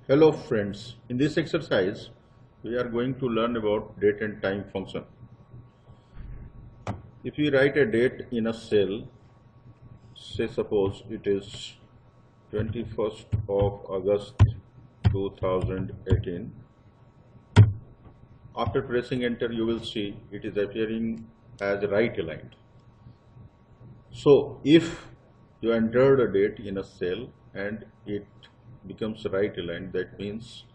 Hello friends, in this exercise we are going to learn about date and time function. If we write a date in a cell, say suppose it is 21st of August 2018, after pressing enter you will see it is appearing as right aligned. So if you entered a date in a cell and it becomes right aligned, that means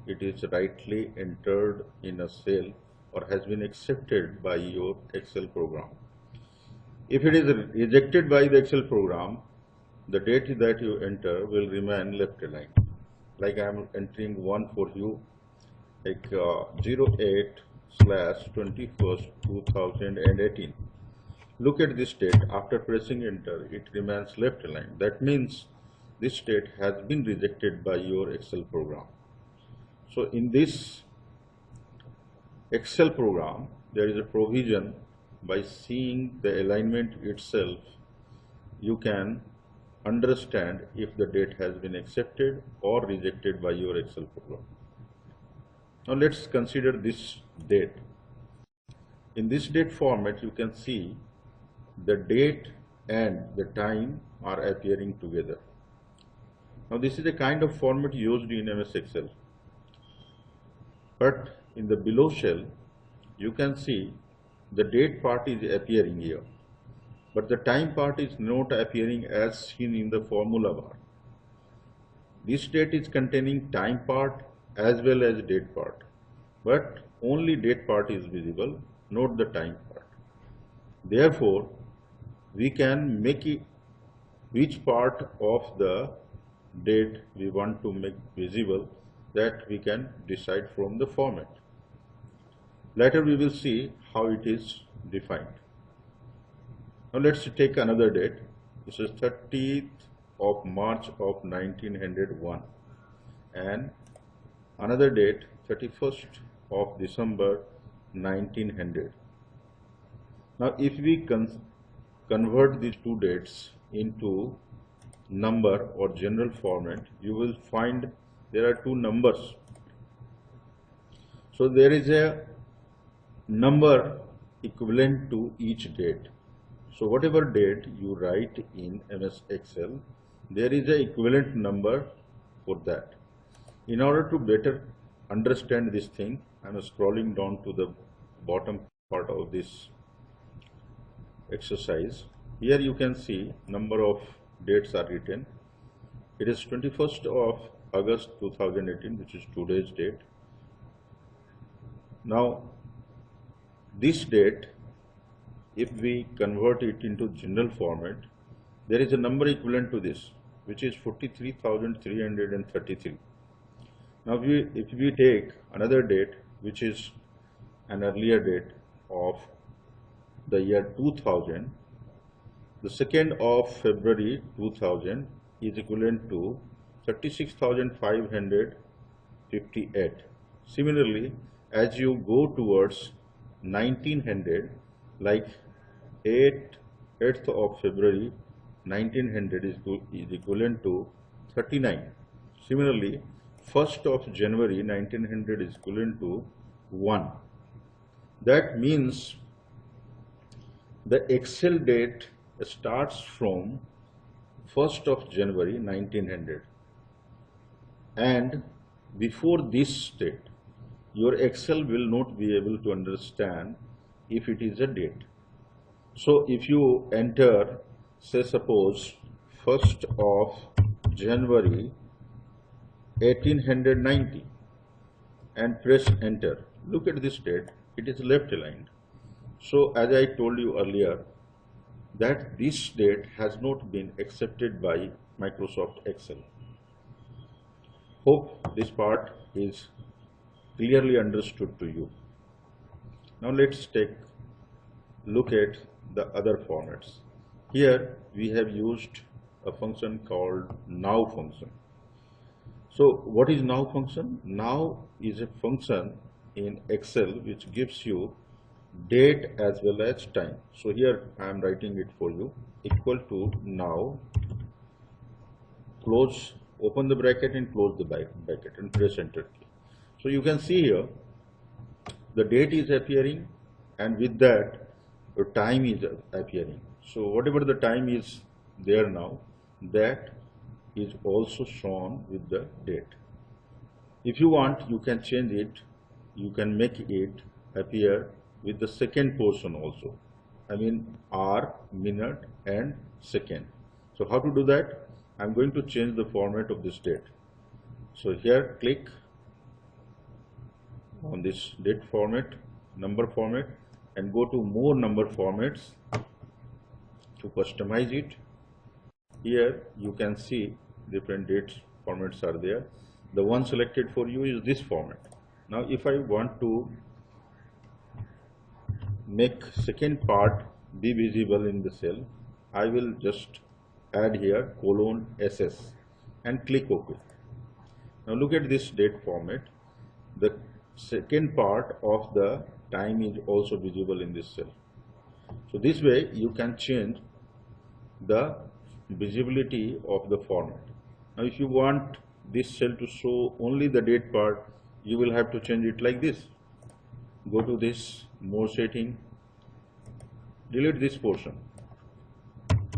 it is rightly entered in a cell or has been accepted by your Excel program. If it is rejected by the Excel program, the date that you enter will remain left aligned. Like I am entering one for you, like 08/21st/2018. Look at this date. After pressing enter, it remains left aligned. That means this date has been rejected by your Excel program. So in this Excel program, there is a provision by seeing the alignment itself, you can understand if the date has been accepted or rejected by your Excel program. Now let's consider this date. In this date format, you can see the date and the time are appearing together. Now this is a kind of format used in MS Excel. But in the below shell, you can see the date part is appearing here. But the time part is not appearing as seen in the formula bar. This date is containing time part as well as date part. But only date part is visible, not the time part. Therefore, we can make it which part of the date we want to make visible, that we can decide from the format. Later we will see how it is defined. Now let's take another date. This is 30th of March of 1901 and another date 31st of December 1900. Now if we convert these two dates into number or general format, you will find there are two numbers. So there is a number equivalent to each date. So whatever date you write in MS Excel, there is an equivalent number for that. In order to better understand this thing, I am scrolling down to the bottom part of this exercise. Here you can see number of dates are written. It is 21st of August 2018, which is today's date. Now this date, if we convert it into general format, there is a number equivalent to this, which is 43,333. Now if we take another date, which is an earlier date of the year 2000, the 2nd of February 2000 is equivalent to 36,558. Similarly, as you go towards 1900, like 8th of February 1900 is equivalent to 39. Similarly, 1st of January 1900 is equivalent to 1. That means the Excel date starts from 1st of January 1900, and before this date your Excel will not be able to understand if it is a date. So if you enter, say suppose 1st of January 1890 and press enter, look at this date, it is left aligned. So as I told you earlier, that this date has not been accepted by Microsoft Excel. Hope this part is clearly understood to you. Now let's take look at the other formats. Here we have used a function called now function. So what is now function? Now is a function in Excel which gives you date as well as time. So here I am writing it for you, equal to now close open the bracket and close the bracket and press enter key. So you can see here the date is appearing, and with that the time is appearing. So whatever the time is there now, that is also shown with the date. If you want, you can change it, you can make it appear with the second portion also. I mean hour, minute and second. So how to do that? I'm going to change the format of this date. So here click on this date format, number format, and go to more number formats to customize it. Here you can see different dates formats are there. The one selected for you is this format. Now if I want to make second part be visible in the cell, I will just add here :SS and click OK. Now look at this date format. The second part of the time is also visible in this cell. So this way you can change the visibility of the format. Now if you want this cell to show only the date part, you will have to change it like this. Go to this more setting, delete this portion,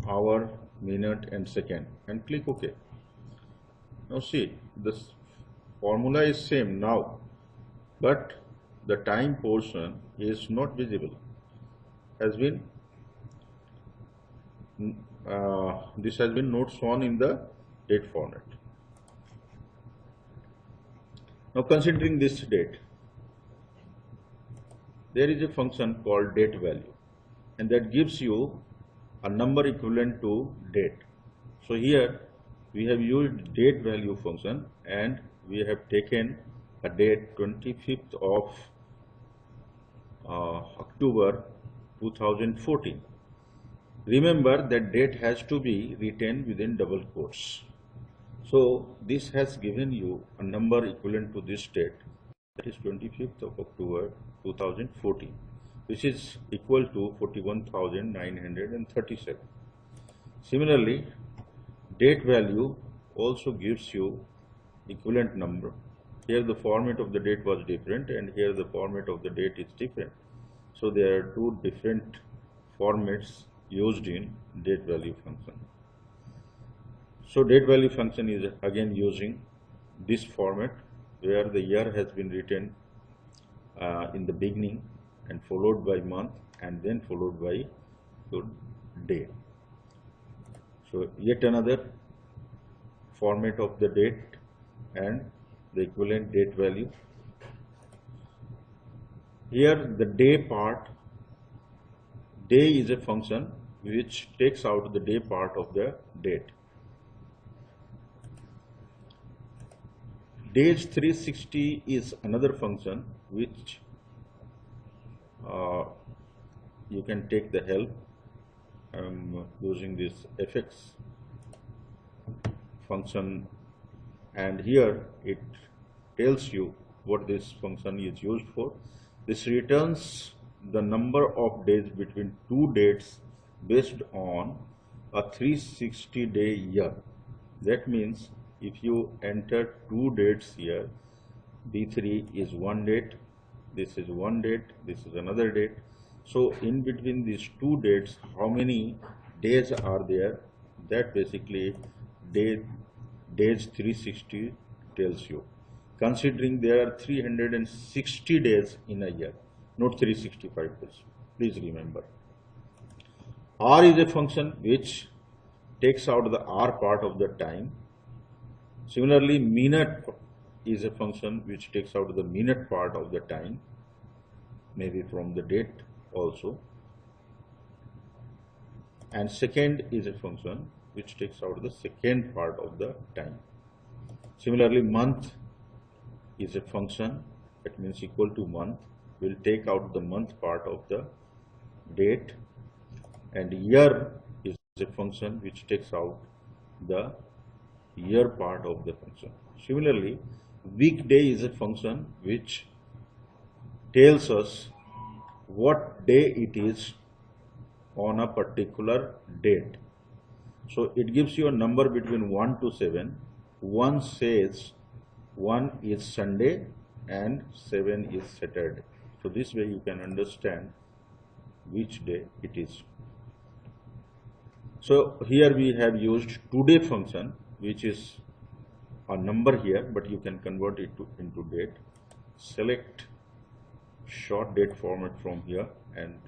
hour, minute and second, and click OK. Now see, this formula is same now, but the time portion is not visible. Has been this has been not shown in the date format. Now considering this date, there is a function called date value, and that gives you a number equivalent to date. So here we have used date value function, and we have taken a date 25th of October 2014. Remember that date has to be written within double quotes. So this has given you a number equivalent to this date, that is 25th of October 2014, which is equal to 41,937. Similarly, date value also gives you equivalent number. Here the format of the date was different, and here the format of the date is different. So there are two different formats used in date value function. So date value function is again using this format, where the year has been written in the beginning and followed by month and then followed by the day. So yet another format of the date and the equivalent date value. Here the day part, day is a function which takes out the day part of the date. Days 360 is another function which you can take the help. I'm using this fx function, and here it tells you what this function is used for. This returns the number of days between two dates based on a 360-day year. That means if you enter two dates here, D3 is one date, this is one date, this is another date. So in between these two dates, how many days are there? That basically days 360 tells you. Considering there are 360 days in a year, not 365 days. Please remember. R is a function which takes out the R part of the time. Similarly, minute is a function which takes out the minute part of the time, maybe from the date also. And second is a function which takes out the second part of the time. Similarly, month is a function, that means equal to month, will take out the month part of the date, and year is a function which takes out the year part of the function. Similarly, weekday is a function which tells us what day it is on a particular date. So it gives you a number between 1 to 7, 1 says 1 is Sunday and 7 is Saturday. So this way you can understand which day it is. So here we have used today function, which is a number here, but you can convert it into date. Select short date format from here, and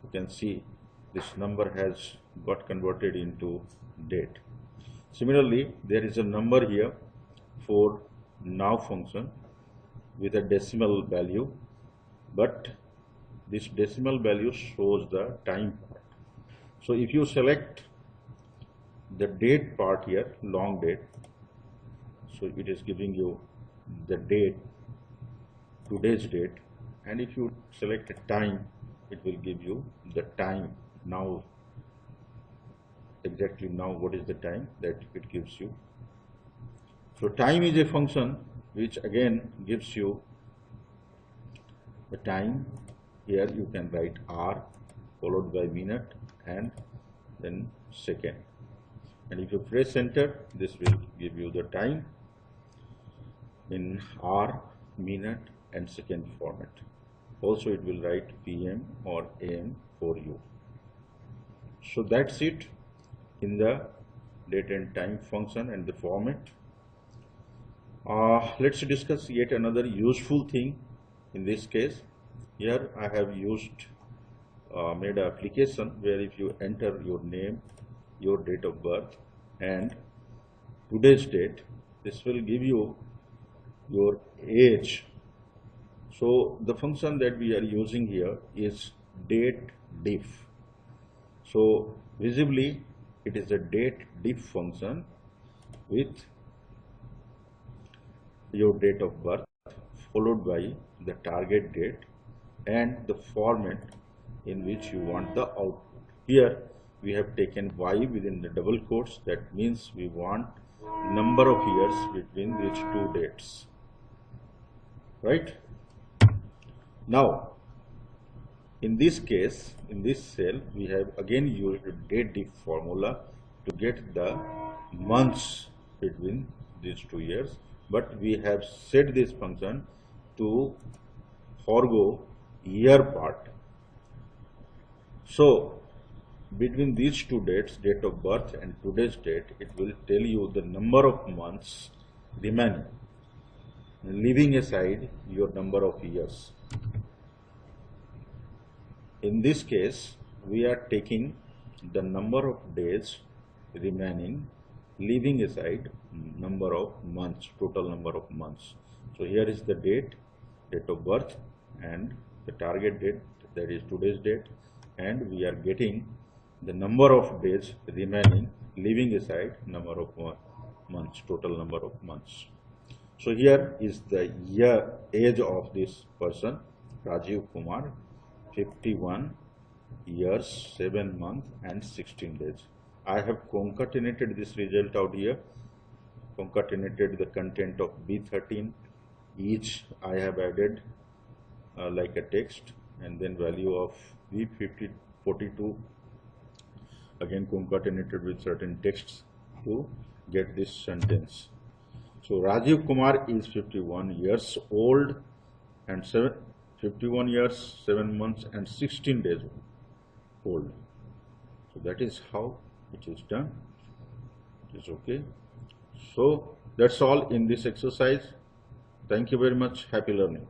you can see this number has got converted into date. Similarly, there is a number here for now function with a decimal value, but this decimal value shows the time part. So if you select the date part here, long date, so it is giving you the date, today's date, and if you select a time, it will give you the time now, exactly now what is the time that it gives you. So time is a function which again gives you the time. Here you can write hour followed by minute and then second, and if you press enter, this will give you the time in hour, minute and second format. Also it will write PM or AM for you. So that's it in the date and time function and the format. Let's discuss yet another useful thing. In this case, here I have used made an application where if you enter your name, your date of birth and today's date, this will give you your age. So the function that we are using here is date diff. So visibly it is a date diff function with your date of birth followed by the target date and the format in which you want the output. Here we have taken y within the double quotes. That means we want number of years between these two dates, right? Now in this case, in this cell, we have again used the date diff formula to get the months between these 2 years, but we have set this function to forego year part. So between these two dates, date of birth and today's date, it will tell you the number of months remaining, leaving aside your number of years. In this case, we are taking the number of days remaining, leaving aside number of months, total number of months. So here is the date, date of birth and the target date, that is today's date, and we are getting the number of days remaining, leaving aside number of months, total number of months. So here is the year age of this person, Rajiv Kumar, 51 years, 7 months and 16 days. I have concatenated this result out here, concatenated the content of B13, each I have added like a text, and then value of B42 again concatenated with certain texts to get this sentence. So Rajiv Kumar is 51 years old and 51 years, 7 months and 16 days old. So that is how it is done. It is okay. So that's all in this exercise. Thank you very much. Happy learning.